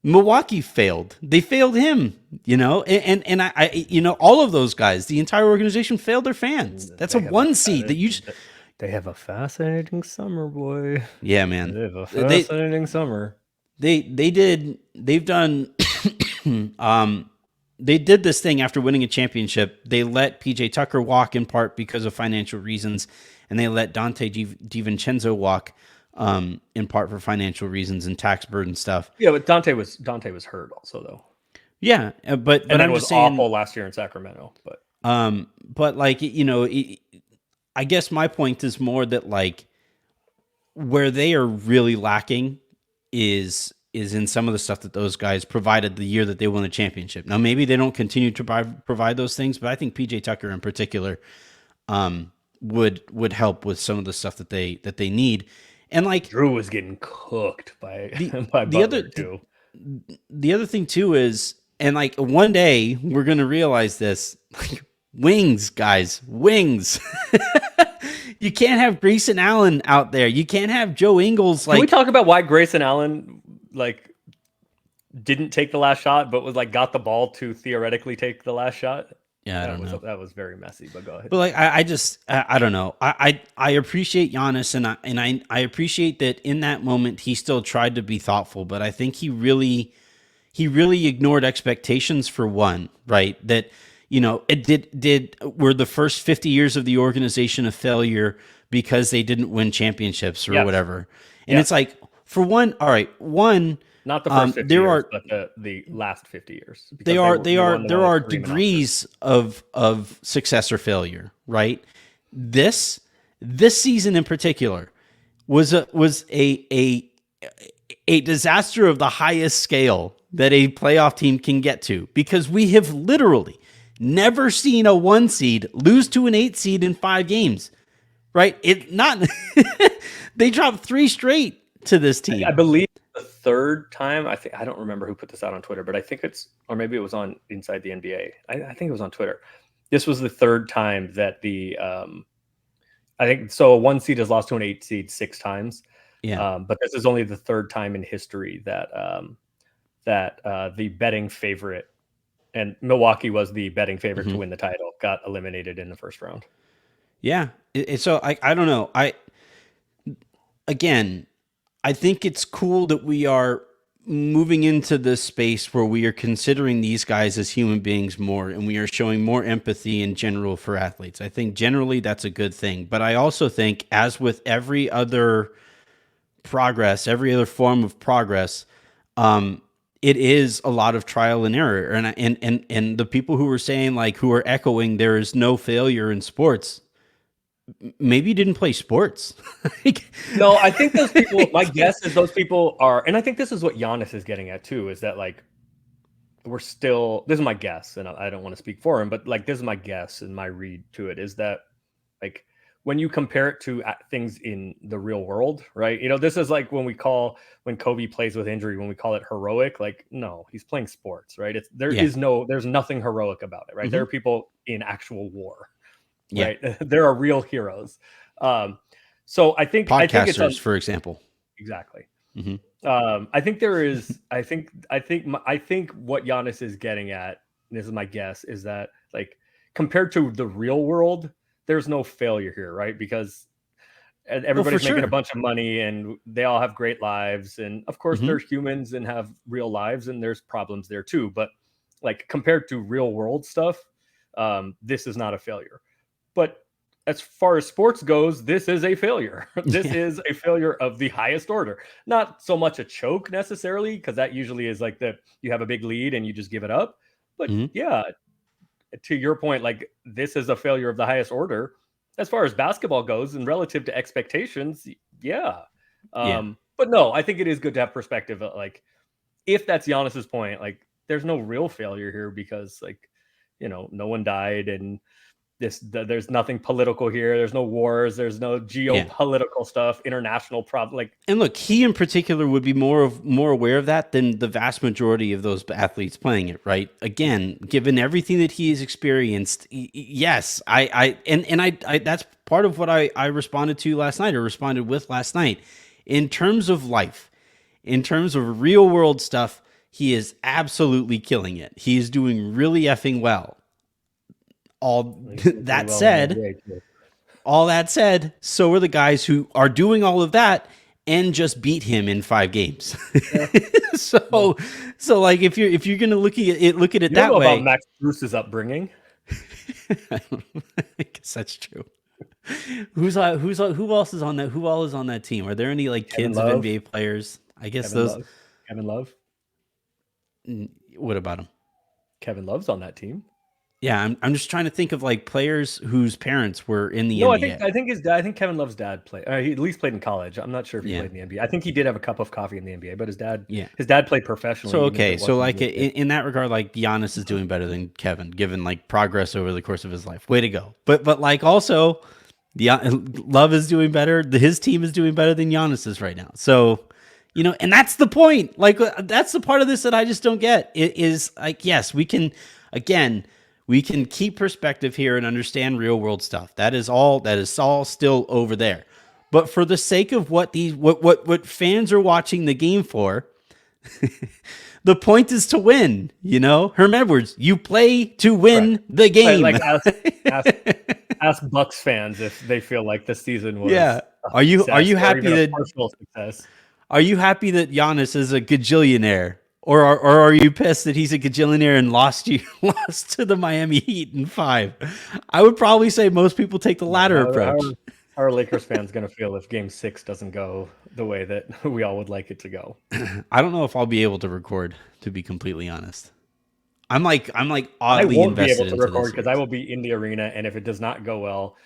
S1: Milwaukee failed. They failed him. And I all of those guys, the entire organization failed their fans. That's a 1 seed that you.
S2: They have a fascinating summer, boy.
S1: Yeah, man.
S2: They have a fascinating summer.
S1: They did this thing after winning a championship. They let PJ Tucker walk in part because of financial reasons, and they let Dante DiVincenzo walk in part for financial reasons and tax burden stuff.
S2: Yeah, but Dante was hurt also though.
S1: Yeah, but
S2: and
S1: I'm
S2: was
S1: just saying,
S2: awful last year in Sacramento.
S1: But like I guess my point is more that like where they are really lacking is in some of the stuff that those guys provided the year that they won the championship. Now, maybe they don't continue to provide those things, but I think PJ Tucker in particular would help with some of the stuff that they need. And like
S2: Drew was getting cooked by
S1: Butler too. The other thing too is, and like one day we're gonna realize this, like wings, guys, wings. You can't have Grayson Allen out there. You can't have Joe Ingles. Like,
S2: can we talk about why Grayson Allen like didn't take the last shot, but was like got the ball to theoretically take the last shot?
S1: Yeah, I don't know.
S2: That was very messy, but go ahead.
S1: But like, I don't know. I appreciate Giannis, and I appreciate that in that moment he still tried to be thoughtful, but I think he really ignored expectations for one, right? That. Were the first 50 years of the organization a failure because they didn't win championships or whatever? And it's like, for one, all right,
S2: not the first 50 years, but the last 50 years.
S1: There are degrees of success or failure, right? This season in particular was a disaster of the highest scale that a playoff team can get to, because we have literally never seen a 1 seed lose to an 8 seed in 5 games, right? They dropped 3 straight to this team.
S2: I believe the third time. I don't remember who put this out on Twitter, but I think or maybe it was on Inside the NBA. I think it was on Twitter. This was the third time that I think so. A 1 seed has lost to an 8 seed 6 times.
S1: Yeah.
S2: But this is only the third time in history that the betting favorite, and Milwaukee was the betting favorite to win the title, got eliminated in the first round.
S1: Yeah. So I don't know. I think it's cool that we are moving into this space where we are considering these guys as human beings more, and we are showing more empathy in general for athletes. I think generally that's a good thing. But I also think, as with every other progress, every other form of progress, it is a lot of trial and error. And the people who were saying, like, who are echoing there is no failure in sports, maybe you didn't play sports.
S2: No, I think those people, my guess is those people are, and I think this is what Giannis is getting at too, is that like we're still, this is my guess, and I don't want to speak for him, but like this is my guess and my read to it is that like when you compare it to things in the real world, right? You know, this is like when Kobe plays with injury, when we call it heroic, like, no, he's playing sports, right? There's nothing heroic about it, right? There are people in actual war, right? There are real heroes. So I think
S1: podcasters, for example.
S2: Exactly. I think there is. I think what Giannis is getting at, and this is my guess, is that like compared to the real world, there's no failure here, right? Because everybody's making a bunch of money, and they all have great lives, and of course they're humans and have real lives, and there's problems there too. But like compared to real world stuff, this is not a failure. But as far as sports goes, this is a failure. This is a failure of the highest order. Not so much a choke necessarily, because that usually is like you have a big lead and you just give it up. But yeah, to your point, like this is a failure of the highest order. As far as basketball goes and relative to expectations, But no, I think it is good to have perspective. Like if that's Giannis's point, like there's no real failure here because like, you know, no one died and there's nothing political here. There's no wars. There's no geopolitical stuff, international problem. Like,
S1: and look, he in particular would be more aware of that than the vast majority of those athletes playing it. Right? Again, given everything that he has experienced, yes, I that's part of what I responded to last night, or responded with last night. In terms of life, in terms of real world stuff, he is absolutely killing it. He is doing really effing well. All that said, so are the guys who are doing all of that and just beat him in 5 games. So like if you're gonna look at it that way.
S2: About Max Bruce's upbringing.
S1: I guess that's true. Who else is on that? Who all is on that team? Are there any like kids of NBA players? I guess
S2: Kevin Love.
S1: What about him?
S2: Kevin Love's on that team.
S1: Yeah, I'm just trying to think of like players whose parents were in the NBA.
S2: I think Kevin Love's dad played. He at least played in college. I'm not sure if he played in the NBA. I think he did have a cup of coffee in the NBA, but his dad played professionally.
S1: So okay, so like in that regard, like Giannis is doing better than Kevin, given like progress over the course of his life. Way to go! But like also, Love is doing better. His team is doing better than Giannis's right now. So. You know, and that's the point. Like, that's the part of this that I just don't get. It is like, yes, we can keep perspective here and understand real world stuff. That is all still over there. But for the sake of what fans are watching the game for, the point is to win. You know, Herm Edwards, you play to win the game.
S2: Right, like ask Bucks fans if they feel like the season was.
S1: Yeah. Are you happy that
S2: partial success?
S1: Are you happy that Giannis is a gajillionaire, or are you pissed that he's a gajillionaire and lost to the Miami Heat in 5? I would probably say most people take the latter approach.
S2: How are Lakers fans going to feel if Game 6 doesn't go the way that we all would like it to go?
S1: I don't know if I'll be able to record, to be completely honest. I'm like oddly invested. I won't be able to record
S2: because I will be in the arena, and if it does not go well,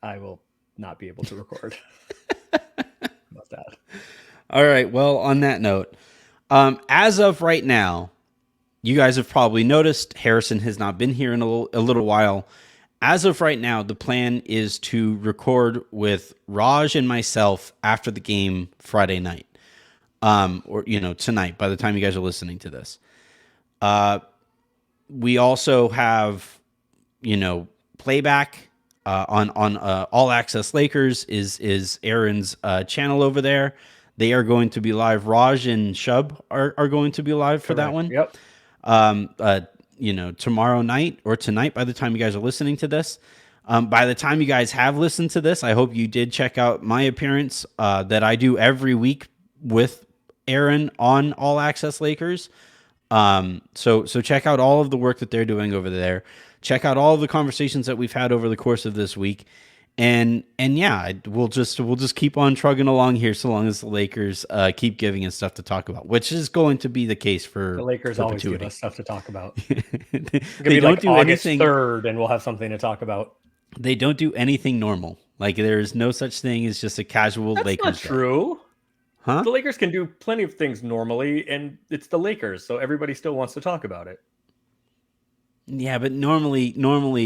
S2: I will not be able to record. That.
S1: All right. Well, on that note, as of right now, you guys have probably noticed Harrison has not been here in a little while. As of right now, the plan is to record with Raj and myself after the game Friday night, or tonight. By the time you guys are listening to this, we also have playback. On All Access Lakers is Aaron's channel over there. They are going to be live. Raj and Shub are going to be live for that one.
S2: Yep.
S1: Tomorrow night or tonight by the time you guys are listening to this. By the time you guys have listened to this, I hope you did check out my appearance that I do every week with Aaron on All Access Lakers. So check out all of the work that they're doing over there. Check out all of the conversations that we've had over the course of this week. And yeah, we'll just keep on trugging along here so long as the Lakers keep giving us stuff to talk about, which is going to be the case for
S2: the Lakers always give
S1: perpetuity.
S2: us stuff to talk about.
S1: They don't do
S2: August
S1: anything
S2: 3rd, and we'll have something to talk about.
S1: They don't do anything normal. Like there is no such thing as just a casual
S2: That's
S1: Lakers.
S2: not true.
S1: Huh?
S2: The Lakers can do plenty of things normally, and it's the Lakers, so everybody still wants to talk about it.
S1: Yeah, but normally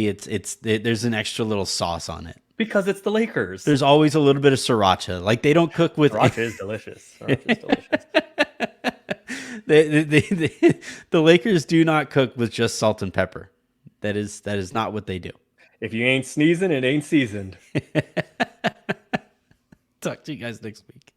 S1: it's there's an extra little sauce on it.
S2: Because it's the Lakers.
S1: There's always a little bit of sriracha. Like they don't cook with
S2: Sriracha is delicious. Sriracha is delicious.
S1: The Lakers do not cook with just salt and pepper. That is not what they do.
S2: If you ain't sneezing, it ain't seasoned.
S1: Talk to you guys next week.